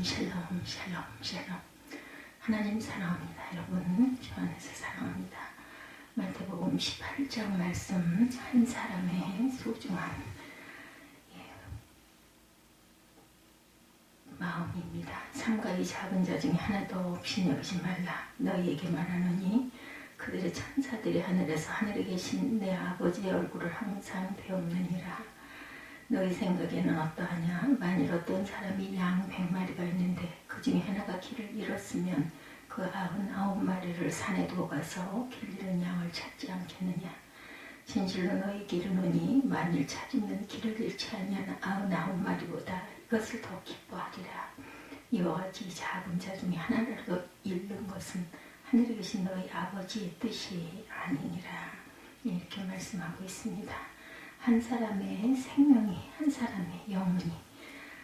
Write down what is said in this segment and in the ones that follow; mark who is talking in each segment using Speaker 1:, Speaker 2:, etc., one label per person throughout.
Speaker 1: 샬롬 샬롬 샬롬. 하나님 사랑합니다. 여러분 주 안에서 사랑합니다. 마태복음 18장 말씀, 한 사람의 소중한 마음입니다. 삼가 이 작은 자 중에 하나도 없이 여기지 말라. 너희에게 말하노니 그들의 천사들이 하늘에서 하늘에 계신 내 아버지의 얼굴을 항상 배우느니라. 너희 생각에는 어떠하냐? 만일 어떤 사람이 양 100마리가 있는데 그 중에 하나가 길을 잃었으면 그 99마리를 산에 두고 가서 길 잃은 양을 찾지 않겠느냐? 진실로 너희에게 이르노니 만일 찾으면 길을 잃지 아니하는 99마리보다 이것을 더 기뻐하리라. 이와 같이 작은 자 중에 하나라도 잃는 것은 하늘에 계신 너희 아버지의 뜻이 아니니라. 이렇게 말씀하고 있습니다. 한 사람의 생명이, 한 사람의 영혼이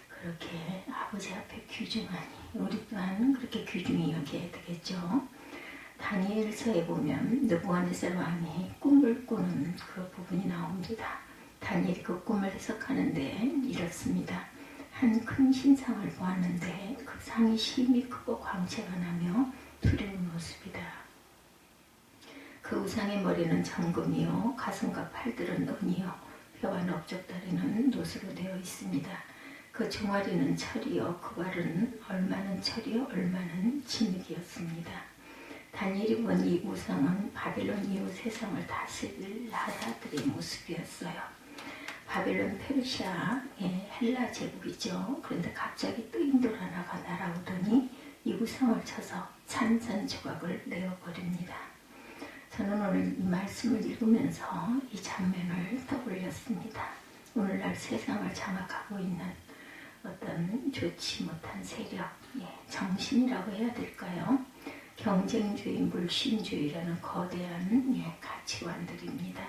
Speaker 1: 그렇게 아버지 앞에 귀중하니 우리 또한 그렇게 귀중히 여겨야 되겠죠. 다니엘서에 보면 느부갓네살 왕이 꿈을 꾸는 그 부분이 나옵니다. 다니엘이 그 꿈을 해석하는데 이렇습니다. 한 큰 신상을 보았는데 그 상이 힘이 크고 광채가 나며 두려운 모습이다. 그 우상의 머리는 정금이요 가슴과 팔들은 은이요 뼈와 넓적다리는 노수로 되어 있습니다. 그 종아리는 철이요 그 발은 얼마는 철이요 얼마는 진흙이었습니다. 다니엘이 본 이 우상은 바벨론 이후 세상을 다스릴 나라들의 모습이었어요. 바벨론 페르시아의 헬라 제국이죠. 그런데 갑자기 뜨인돌 하나가 날아오더니 이 우상을 쳐서 산산조각을 내어버립니다. 저는 오늘 이 말씀을 읽으면서 이 장면을 떠올렸습니다. 오늘날 세상을 장악하고 있는 어떤 좋지 못한 세력, 정신이라고 해야 될까요? 경쟁주의, 물신주의라는 거대한 가치관들입니다.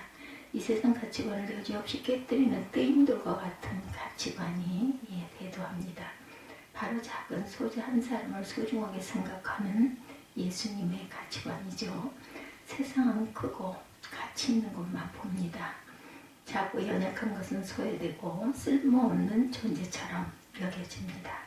Speaker 1: 이 세상 가치관을 여지없이 깨뜨리는 뜨임돌과 같은 가치관이 대도합니다. 바로 작은 소자 한 사람을 소중하게 생각하는 예수님의 가치관이죠. 세상은 크고 가치 있는 것만 봅니다. 작고 연약한 것은 소외되고 쓸모없는 존재처럼 여겨집니다.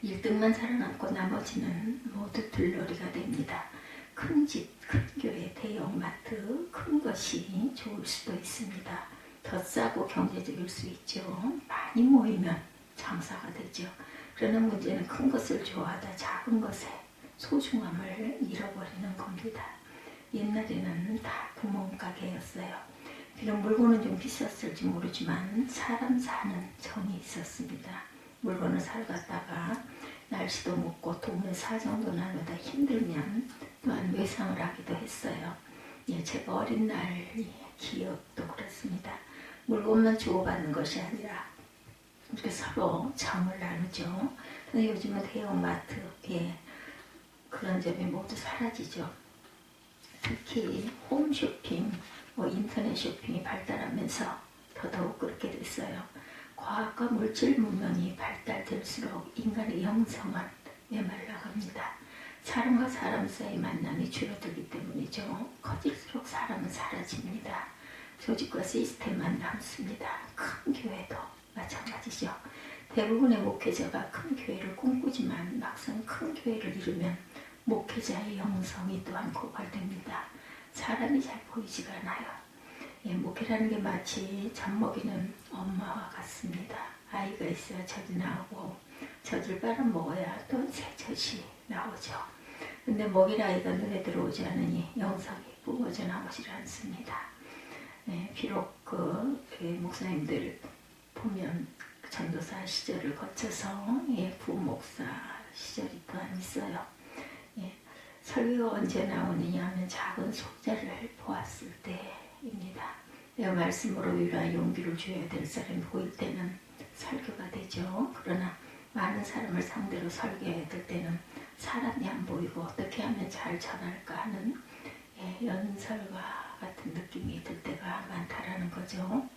Speaker 1: 1등만 살아남고 나머지는 모두 들러리가 됩니다. 큰 집, 큰 교회, 대형 마트, 큰 것이 좋을 수도 있습니다. 더 싸고 경제적일 수 있죠. 많이 모이면 장사가 되죠. 그러나 문제는 큰 것을 좋아하다 작은 것에 소중함을 잃어버리는 겁니다. 옛날에는 다 구멍가게였어요. 비록 물건은 좀 비쌌을지 모르지만 사람 사는 정이 있었습니다. 물건을 사러 갔다가 날씨도 묻고 동네 사정도 나누다 힘들면 또한 외상을 하기도 했어요. 제가 어린 날 기억도 그렇습니다. 물건만 주고받는 것이 아니라 이렇게 서로 정을 나누죠. 근데 요즘은 대형마트, 그런 점이 모두 사라지죠. 특히 홈쇼핑, 인터넷 쇼핑이 발달하면서 더더욱 그렇게 됐어요. 과학과 물질 문명이 발달될수록 인간의 영성은 메말라갑니다. 사람과 사람 사이의 만남이 줄어들기 때문이죠. 커질수록 사람은 사라집니다. 조직과 시스템만 남습니다. 큰 교회도 마찬가지죠. 대부분의 목회자가 큰 교회를 꿈꾸지만 막상 큰 교회를 이루면 목회자의 영성이 또한 고갈됩니다. 사람이 잘 보이지가 않아요. 목회라는 게 마치 젖 먹이는 엄마와 같습니다. 아이가 있어야 젖이 나오고 젖을 빨아먹어야 또 새 젖이 나오죠. 근데 먹일 아이가 눈에 들어오지 않으니 영성이 뿜어져 나오질 않습니다. 비록 목사님들 보면 전도사 시절을 거쳐서 부목사 시절이 또한 있어요. 설교가 언제 나오느냐 하면 작은 소자를 보았을 때입니다. 내가 말씀으로 위로와 용기를 줘야 될 사람이 보일 때는 설교가 되죠. 그러나 많은 사람을 상대로 설교해야 될 때는 사람이 안 보이고 어떻게 하면 잘 전할까 하는 연설과 같은 느낌이 들 때가 많다라는 거죠.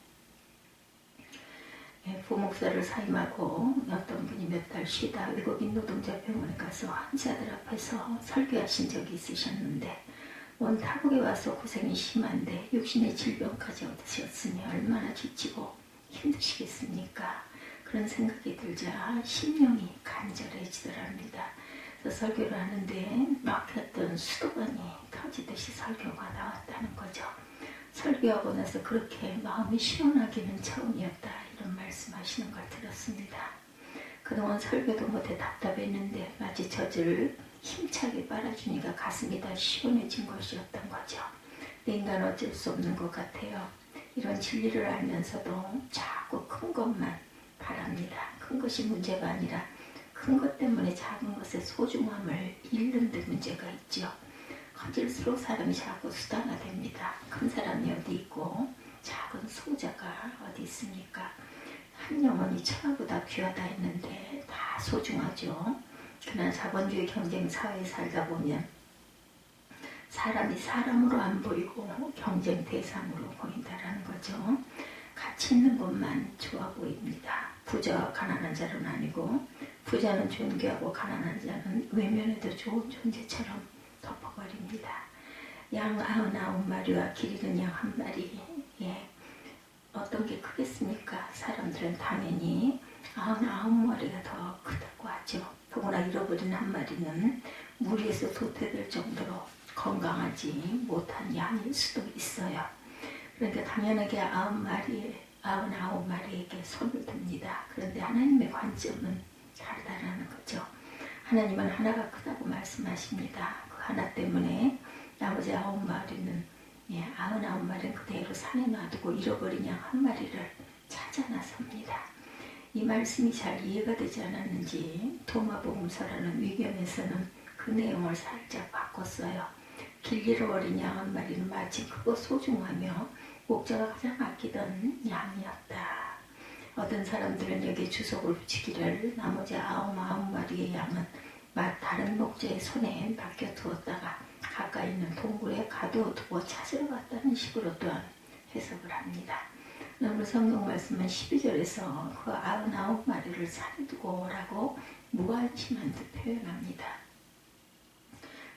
Speaker 1: 부목사를 사임하고 어떤 분이 몇 달 쉬다 외국인 노동자 병원에 가서 환자들 앞에서 설교하신 적이 있으셨는데 온 타국에 와서 고생이 심한데 육신의 질병까지 얻으셨으니 얼마나 지치고 힘드시겠습니까? 그런 생각이 들자 심령이 간절해지더랍니다. 그래서 설교를 하는데 막혔던 수도관이 터지듯이 설교가 나왔다는 거죠. 설교하고 나서 그렇게 마음이 시원하기는 처음이었다, 이런 말씀하시는 걸 들었습니다. 그동안 설교도 못해 답답했는데 마치 젖을 힘차게 빨아주니까 가슴이 다 시원해진 것이었던 거죠. 인간 어쩔 수 없는 것 같아요. 이런 진리를 알면서도 자꾸 큰 것만 바랍니다. 큰 것이 문제가 아니라 큰 것 때문에 작은 것의 소중함을 잃는 데 문제가 있죠. 커질수록 사람이 자꾸 수다가 됩니다. 큰 사람이 어디 있고 작은 소자가 어디 있습니까? 한 영혼이 천하보다 귀하다 했는데 다 소중하죠. 그러나 자본주의 경쟁 사회에 살다 보면 사람이 사람으로 안 보이고 경쟁 대상으로 보인다라는 거죠. 가치 있는 것만 좋아 보입니다. 부자와 가난한 자는 아니고 부자는 존귀하고 가난한 자는 외면해도 좋은 존재처럼 덮어버립니다. 양 99마리와 길 잃은 양 1마리, 어떤 게 크겠습니까? 사람들은 당연히 99마리가 더 크다고 하죠. 더구나 잃어버린 1마리는 무리에서 도태될 정도로 건강하지 못한 양일 수도 있어요. 그러니까 당연하게 99마리에게 손을 듭니다. 그런데 하나님의 관점은 다르다는 거죠. 하나님은 하나가 크다고 말씀하십니다. 그 하나 때문에 나머지 9마리는 99마리는 그대로 산에 놔두고 잃어버린 양 1마리를 찾아 나섭니다. 이 말씀이 잘 이해가 되지 않았는지 도마복음서라는 위경에서는 그 내용을 살짝 바꿨어요. 길 잃어버린 양 1마리는 마치 크고 소중하며 목자가 가장 아끼던 양이었다. 어떤 사람들은 여기에 주석을 붙이기를 나머지 99마리의 양은 다른 목자의 손에 맡겨두었다가 가까이 있는 동굴에 가둬두고 찾으러 갔다는 식으로 또한 해석을 합니다. 오늘 성경 말씀은 12절에서 그 99마리를 산에 두고 오라고 무관심한 듯 표현합니다.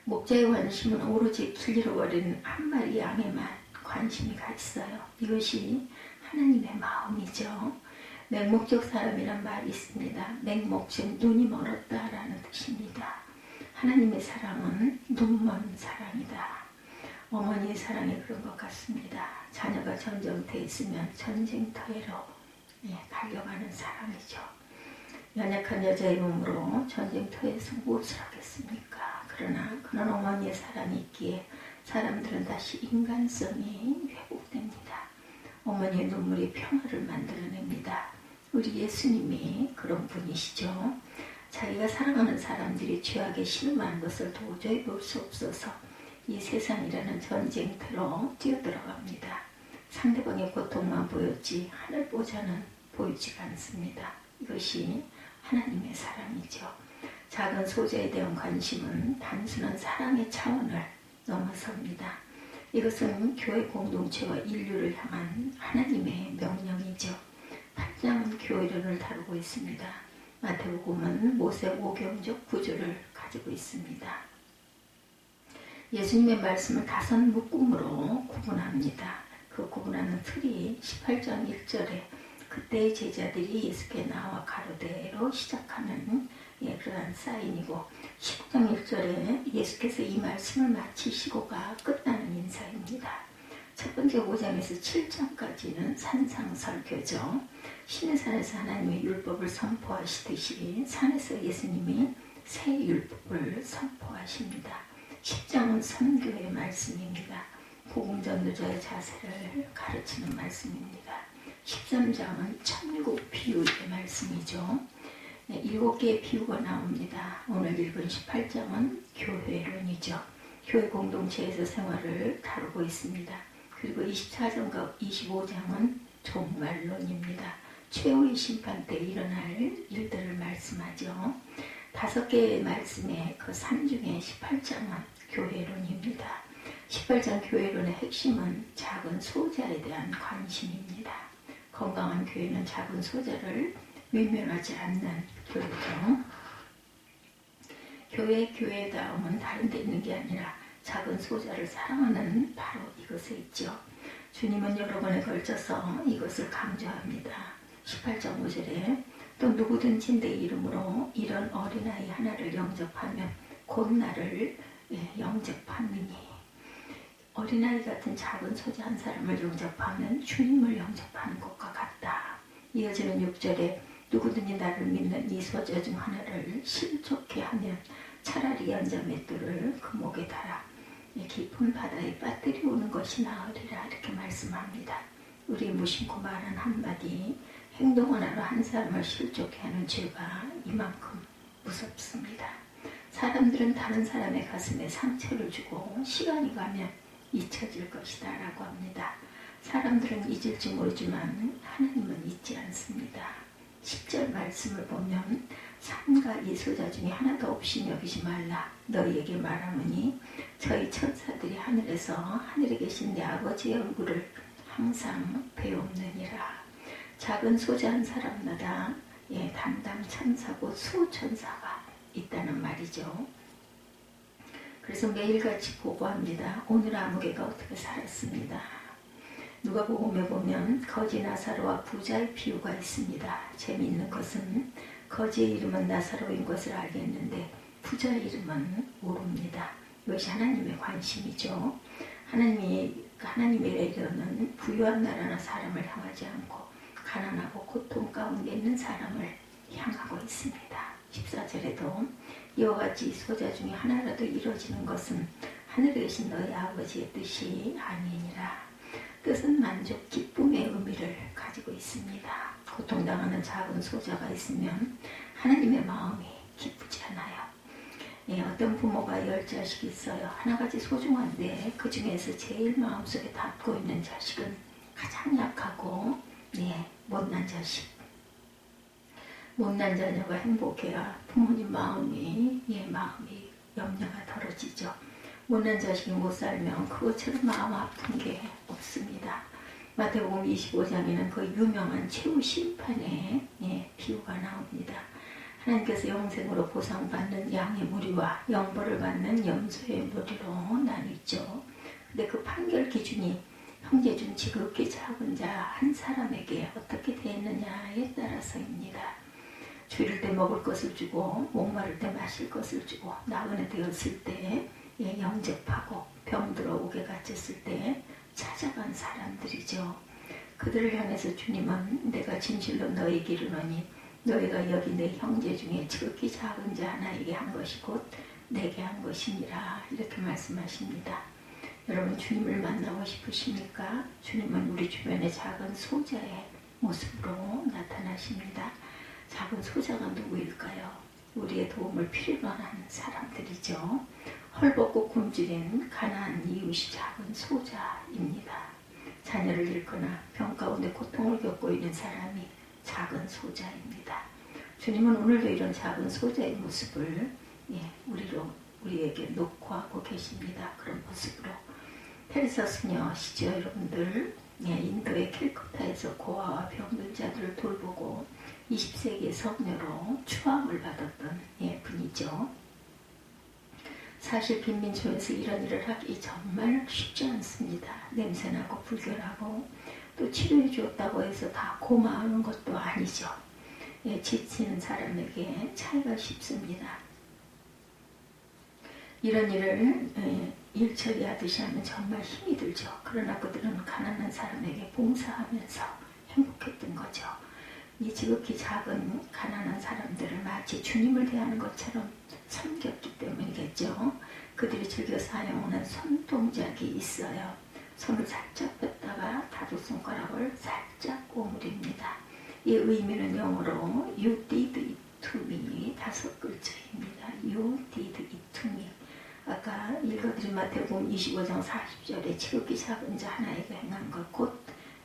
Speaker 1: 목자의 관심은 오로지 길 잃어버린 1마리 양에만 관심이 가 있어요. 이것이 하나님의 마음이죠. 맹목적 사람이란 말이 있습니다. 맹목적 눈이 멀었다라는 뜻입니다. 하나님의 사랑은 눈먼 사랑이다. 어머니의 사랑이 그런 것 같습니다. 자녀가 전쟁터에 있으면 전쟁터로 달려가는 사랑이죠. 연약한 여자의 몸으로 전쟁터에서 무엇을 하겠습니까? 그러나 그런 어머니의 사랑이 있기에 사람들은 다시 인간성이 회복됩니다. 어머니의 눈물이 평화를 만들어냅니다. 우리 예수님이 그런 분이시죠. 자기가 사랑하는 사람들이 죄악에 신음하는 것을 도저히 볼 수 없어서 이 세상이라는 전쟁터로 뛰어들어갑니다. 상대방의 고통만 보였지 하늘 보좌는 보이지 않습니다. 이것이 하나님의 사랑이죠. 작은 소자에 대한 관심은 단순한 사랑의 차원을 넘어섭니다. 이것은 교회 공동체와 인류를 향한 하나님의 명령이죠. 8장은 교회론을 다루고 있습니다. 마태복음은 모세 오경적 구조를 가지고 있습니다. 예수님의 말씀을 5 묶음으로 구분합니다. 그 구분하는 틀이 18장 1절에 그때의 제자들이 예수께 나와 가로대로 시작하는 그러한 사인이고 19장 1절에 예수께서 이 말씀을 마치시고가 끝나는 인사입니다. 첫 번째 5장에서 7장까지는 산상설교죠. 신의 산에서 하나님의 율법을 선포하시듯이 산에서 예수님이 새 율법을 선포하십니다. 10장은 선교의 말씀입니다. 복음전도자의 자세를 가르치는 말씀입니다. 13장은 천국 비유의 말씀이죠. 7개의 비유가 나옵니다. 오늘 읽은 18장은 교회론이죠. 교회 공동체에서 생활을 다루고 있습니다. 그리고 24장과 25장은 종말론입니다. 최후의 심판 때 일어날 일들을 말씀하죠. 5개의 말씀의 그 산 중에 18장은 교회론입니다. 18장 교회론의 핵심은 작은 소자에 대한 관심입니다. 건강한 교회는 작은 소자를 외면하지 않는 교회죠. 교회의 다음은 다른 데 있는 게 아니라 작은 소자를 사랑하는 바로 이것에 있죠. 주님은 여러 번에 걸쳐서 이것을 강조합니다. 18장 5절에 또 누구든지 내 이름으로 이런 어린아이 하나를 영접하면 곧 나를 영접하느니. 어린아이 같은 작은 소자 한 사람을 영접하면 주님을 영접하는 것과 같다. 이어지는 6절에 누구든지 나를 믿는 이 소자 중 하나를 실족해 하면 차라리 연자 맷돌을 그 목에 달아 깊은 바다에 빠뜨리우는 것이 나으리라. 이렇게 말씀합니다. 우리 무심코 말한 한마디 행동 하나로 한 사람을 실족해 하는 죄가 이만큼 무섭습니다. 사람들은 다른 사람의 가슴에 상처를 주고 시간이 가면 잊혀질 것이다 라고 합니다. 사람들은 잊을지 모르지만 하나님은 잊지 않습니다. 10절 말씀을 보면 삼가 이 소자 중에 하나도 없이 여기지 말라. 너희에게 말하노니 저희 천사들이 하늘에서 하늘에 계신 내 아버지의 얼굴을 항상 배옵느니라. 작은 소자 한 사람마다 담당 천사고 수천사가 있다는 말이죠. 그래서 매일같이 보고합니다. 오늘 아무개가 어떻게 살았습니다. 누가복음에 보면 거지 나사로와 부자의 비유가 있습니다. 재미있는 것은 거지의 이름은 나사로인 것을 알겠는데 부자의 이름은 모릅니다. 이것이 하나님의 관심이죠. 하나님의 레이더는 부유한 나라나 사람을 향하지 않고 가난하고 고통 가운데 있는 사람을 향하고 있습니다. 14절에도 이와 같이 소자 중에 하나라도 이루어지는 것은 하늘에 계신 너희 아버지의 뜻이 아니니라. 뜻은 만족, 기쁨의 의미를 가지고 있습니다. 고통당하는 작은 소자가 있으면 하나님의 마음이 기쁘지 않아요. 어떤 부모가 10자식이 있어요. 하나같이 소중한데 그 중에서 제일 마음속에 닿고 있는 자식은 가장 약하고 못난 자식. 못난 자녀가 행복해야 부모님 마음이 염려가 덜어지죠. 못난 자식이 못 살면 그것처럼 마음 아픈 게 없습니다. 마태복음 25장에는 그 유명한 최후 심판의 비유가 나옵니다. 하나님께서 영생으로 보상받는 양의 무리와 영벌을 받는 염소의 무리로 나뉘죠. 근데 그 판결 기준이 형제 중 지극히 작은 자 한 사람에게 어떻게 되었느냐에 따라서입니다. 줄일 때 먹을 것을 주고 목마를 때 마실 것을 주고 나그네 되었을 때 영접하고 병들어 옥에 갇혔을 때 찾아간 사람들이죠. 그들을 향해서 주님은 내가 진실로 너희에게 이르노니 너희가 여기 내 형제 중에 지극히 작은 자 하나에게 한 것이 곧 내게 한 것이니라. 이렇게 말씀하십니다. 여러분 주님을 만나고 싶으십니까? 주님은 우리 주변의 작은 소자의 모습으로 나타나십니다. 작은 소자가 누구일까요? 우리의 도움을 필요로 하는 사람들이죠. 헐벗고 굶주린 가난한 이웃이 작은 소자입니다. 자녀를 잃거나 병 가운데 고통을 겪고 있는 사람이 작은 소자입니다. 주님은 오늘도 이런 작은 소자의 모습을 우리에게 녹화하고 계십니다. 그런 모습으로. 테레사 수녀시죠, 여러분들. 인도의 캘커타에서 고아와 병든 자들을 돌보고 20세기의 성녀로 추앙을 받았던 분이죠. 사실 빈민촌에서 이런 일을 하기 정말 쉽지 않습니다. 냄새나고 불결하고 또 치료해 주었다고 해서 다 고마운 것도 아니죠. 지치는 사람에게 차이가 쉽습니다. 이런 일을 일처리하듯이 하면 정말 힘이 들죠. 그러나 그들은 가난한 사람에게 봉사하면서 행복했던 거죠. 이 지극히 작은 가난한 사람들을 마치 주님을 대하는 것처럼 섬겼기 때문이겠죠. 그들이 즐겨 사용하는 손동작이 있어요. 손을 살짝 뺐다가 다섯 손가락을 살짝 오므립니다. 이 의미는 영어로 You did it to me 5글자입니다. You did it to me. 아까 읽어드린 마태복음 25장 40절에 지극히 작은 자 하나에게 행한 것 곧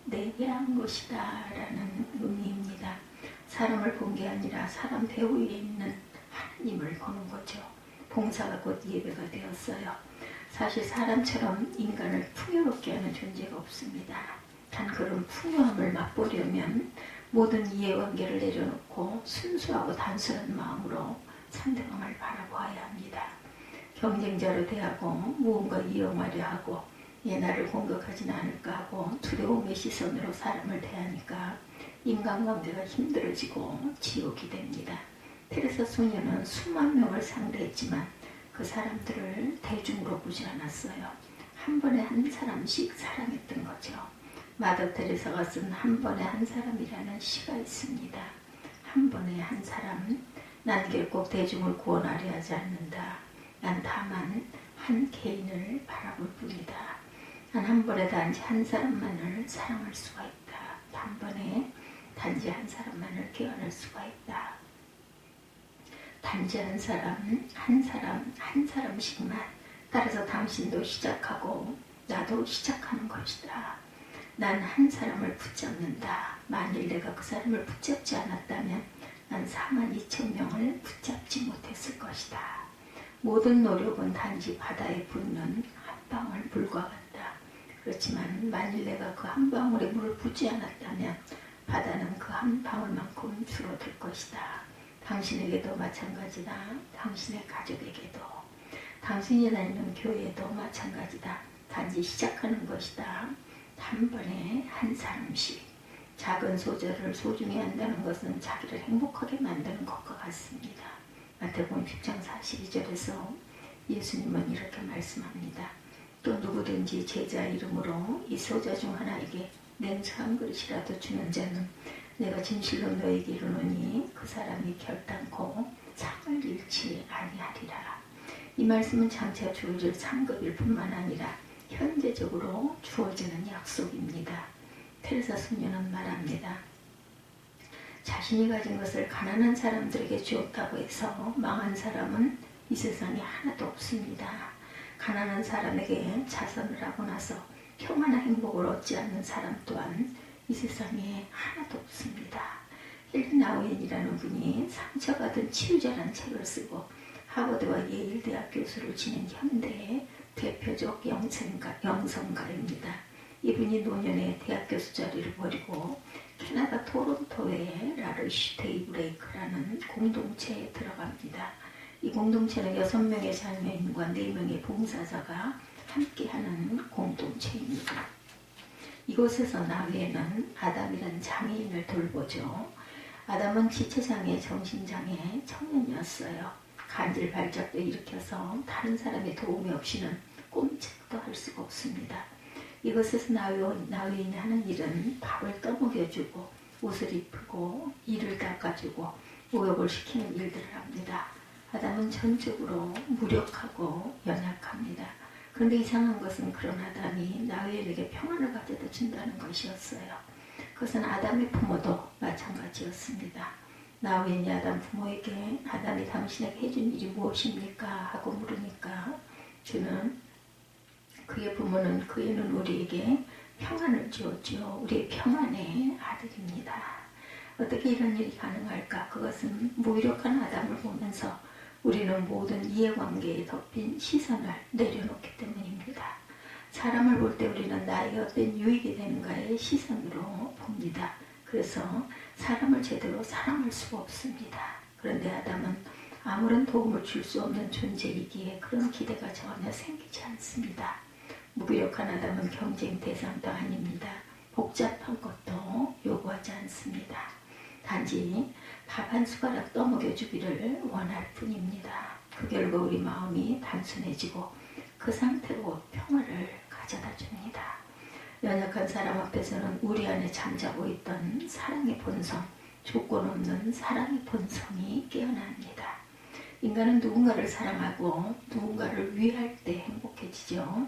Speaker 1: 내게 한 것이다 라는 의미입니다. 사람을 본 게 아니라 사람 배후 위에 있는 하나님을 보는 거죠. 봉사가 곧 예배가 되었어요. 사실 사람처럼 인간을 풍요롭게 하는 존재가 없습니다. 단 그런 풍요함을 맛보려면 모든 이해관계를 내려놓고 순수하고 단순한 마음으로 상대방을 바라보아야 합니다. 경쟁자로 대하고 무언가 이용하려 하고 나를 공격하지는 않을까 하고 두려움의 시선으로 사람을 대하니까 인간관계가 힘들어지고 지옥이 됩니다. 테레사 소녀는 수만 명을 상대했지만 그 사람들을 대중으로 보지 않았어요. 한 번에 한 사람씩 사랑했던 거죠. 마더 테레사가 쓴 한 번에 한 사람이라는 시가 있습니다. 한 번에 한 사람, 난 결코 대중을 구원하려 하지 않는다. 난 다만 한 개인을 바라볼 뿐이다. 난 한 번에 단지 한 사람만을 사랑할 수가 있다. 단번에 단지 한 사람만을 깨어날 수가 있다. 단지 한 사람씩만. 따라서 당신도 시작하고 나도 시작하는 것이다. 난 한 사람을 붙잡는다. 만일 내가 그 사람을 붙잡지 않았다면 난 42,000명을 붙잡지 못했을 것이다. 모든 노력은 단지 바다에 붓는 한 방울 물과 같다. 그렇지만 만일 내가 그 한 방울에 물을 붓지 않았다면 바다는 그 한 방울만큼 줄어들 것이다. 당신에게도 마찬가지다. 당신의 가족에게도. 당신이 다니는 교회도 마찬가지다. 단지 시작하는 것이다. 단번에 한 사람씩. 작은 소절을 소중히 한다는 것은 자기를 행복하게 만드는 것과 같습니다. 마태복음 10장 42절에서 예수님은 이렇게 말씀합니다. 또 누구든지 제자 이름으로 이 소자 중 하나에게 냉수 한 그릇이라도 주는 자는 내가 진실로 너에게 이르노니 그 사람이 결단코 상을 잃지 아니하리라. 이 말씀은 장차 주어질 상급일 뿐만 아니라 현재적으로 주어지는 약속입니다. 테레사 소녀는 말합니다. 자신이 가진 것을 가난한 사람들에게 주었다고 해서 망한 사람은 이 세상에 하나도 없습니다. 가난한 사람에게 자선을 하고 나서 평안한 행복을 얻지 않는 사람 또한 이 세상에 하나도 없습니다. 힐린 나우엔이라는 분이 상처받은 치유자라는 책을 쓰고 하버드와 예일 대학 교수를 지낸 현대의 대표적 영성가입니다. 이분이 노년에 대학 교수 자리를 버리고 캐나다 토론토의 라르시 데이브레이크라는 공동체에 들어갑니다. 이 공동체는 6명의 자매인과 4명의 봉사자가 함께하는 공동체입니다. 이곳에서 나웨는 아담이라는 장애인을 돌보죠. 아담은 지체장애, 정신장애 청년이었어요. 간질 발작도 일으켜서 다른 사람의 도움이 없이는 꼼짝도 할 수가 없습니다. 이곳에서 나웨인이 하는 일은 밥을 떠먹여주고 옷을 입히고 이를 닦아주고 목욕을 시키는 일들을 합니다. 아담은 전적으로 무력하고 연약합니다. 그런데 이상한 것은 그런 아담이 나웨인에게 평안을 가져다 준다는 것이었어요. 그것은 아담의 부모도 마찬가지였습니다. 나웨인이 아담 부모에게 아담이 당신에게 해준 일이 무엇입니까? 하고 물으니까 그의 부모는 그이는 우리에게 평안을 주었죠. 우리의 평안의 아들입니다. 어떻게 이런 일이 가능할까? 그것은 무기력한 아담을 보면서 우리는 모든 이해관계에 덮인 시선을 내려놓기 때문입니다. 사람을 볼 때 우리는 나에게 어떤 유익이 되는가의 시선으로 봅니다. 그래서 사람을 제대로 사랑할 수가 없습니다. 그런데 아담은 아무런 도움을 줄 수 없는 존재이기에 그런 기대가 전혀 생기지 않습니다. 무기력한 아담은 경쟁 대상도 아닙니다. 복잡한 것도 요구하지 않습니다. 단지 밥 한 숟가락 떠먹여주기를 원할 뿐입니다. 그 결과 우리 마음이 단순해지고 그 상태로 평화를 가져다 줍니다. 연약한 사람 앞에서는 우리 안에 잠자고 있던 사랑의 본성, 조건 없는 사랑의 본성이 깨어납니다. 인간은 누군가를 사랑하고 누군가를 위할 때 행복해지죠.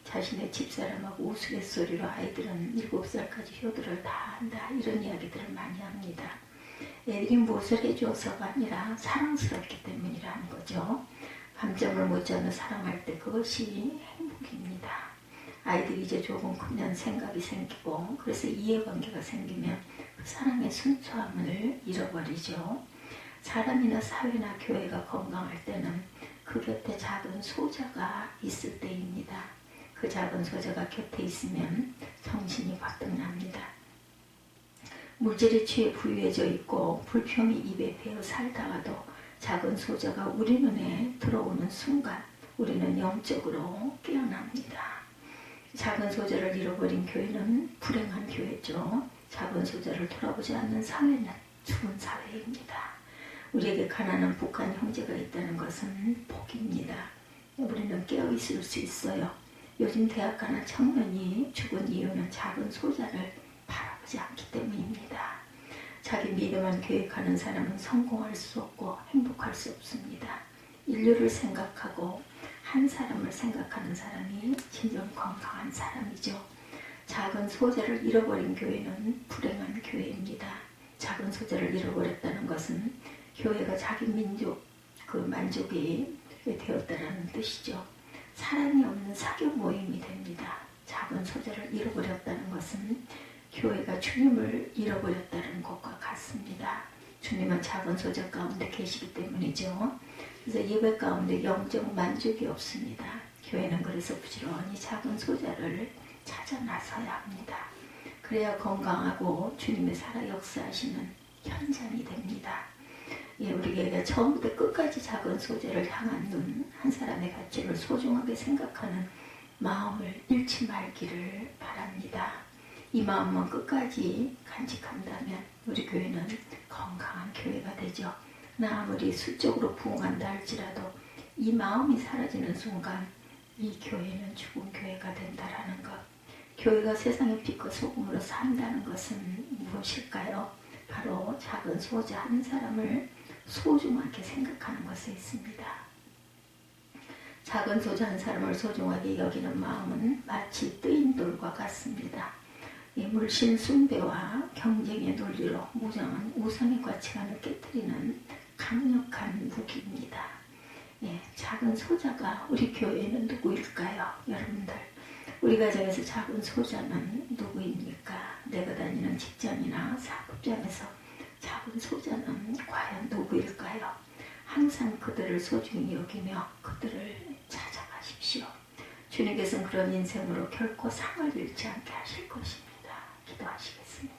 Speaker 1: 자신의 집사람하고 우스갯소리로 아이들은 7살까지 효도를 다 한다, 이런 이야기들을 많이 합니다. 애들이 무엇을 해주어서가 아니라 사랑스럽기 때문이라는 거죠. 밤잠을 못 자며 사랑할 때 그것이 행복입니다. 아이들이 이제 조금 크면 생각이 생기고 그래서 이해관계가 생기면 그 사랑의 순수함을 잃어버리죠. 사람이나 사회나 교회가 건강할 때는 그 곁에 작은 소자가 있을 때입니다. 그 작은 소자가 곁에 있으면 정신이 화떡납니다. 물질에 취해 부유해져 있고 불평이 입에 배어 살다가도 작은 소자가 우리 눈에 들어오는 순간 우리는 영적으로 깨어납니다. 작은 소자를 잃어버린 교회는 불행한 교회죠. 작은 소자를 돌아보지 않는 사회는 죽은 사회입니다. 우리에게 가난한 북한 형제가 있다는 것은 복입니다. 우리는 깨어있을 수 있어요. 요즘 대학 가는 청년이 죽은 이유는 작은 소자를 바라보지 않기 때문입니다. 자기 믿음만 계획하는 사람은 성공할 수 없고 행복할 수 없습니다. 인류를 생각하고 한 사람을 생각하는 사람이 진정 건강한 사람이죠. 작은 소자를 잃어버린 교회는 불행한 교회입니다. 작은 소자를 잃어버렸다는 것은 교회가 자기 민족, 만족이 되었다는 뜻이죠. 사랑이 없는 사교 모임이 됩니다. 작은 소자를 잃어버렸다는 것은 교회가 주님을 잃어버렸다는 것과 같습니다. 주님은 작은 소자 가운데 계시기 때문이죠. 그래서 예배 가운데 영적 만족이 없습니다. 교회는 그래서 부지런히 작은 소자를 찾아 나서야 합니다. 그래야 건강하고 주님의 살아 역사하시는 현장이 됩니다. 우리에게 처음부터 끝까지 작은 소재를 향한 눈, 한 사람의 가치를 소중하게 생각하는 마음을 잃지 말기를 바랍니다. 이 마음만 끝까지 간직한다면 우리 교회는 건강한 교회가 되죠. 아무리 수적으로 부흥한다 할지라도 이 마음이 사라지는 순간 이 교회는 죽은 교회가 된다라는 것. 교회가 세상의 빛과 소금으로 산다는 것은 무엇일까요? 바로 작은 소자 한 사람을 소중하게 생각하는 것에 있습니다. 작은 소자 한 사람을 소중하게 여기는 마음은 마치 뜨인 돌과 같습니다. 물씬 숭배와 경쟁의 논리로 무장한 우상의 가치관을 깨뜨리는 강력한 무기입니다. 작은 소자가 우리 교회에는 누구일까요? 여러분들, 우리 가정에서 작은 소자는 누구입니까? 내가 다니는 직장이나 사업장에서 작은 소자는 과연 누구일까요? 항상 그들을 소중히 여기며 그들을 찾아가십시오. 주님께서는 그런 인생으로 결코 상을 잃지 않게 하실 것입니다. 기도하시겠습니다.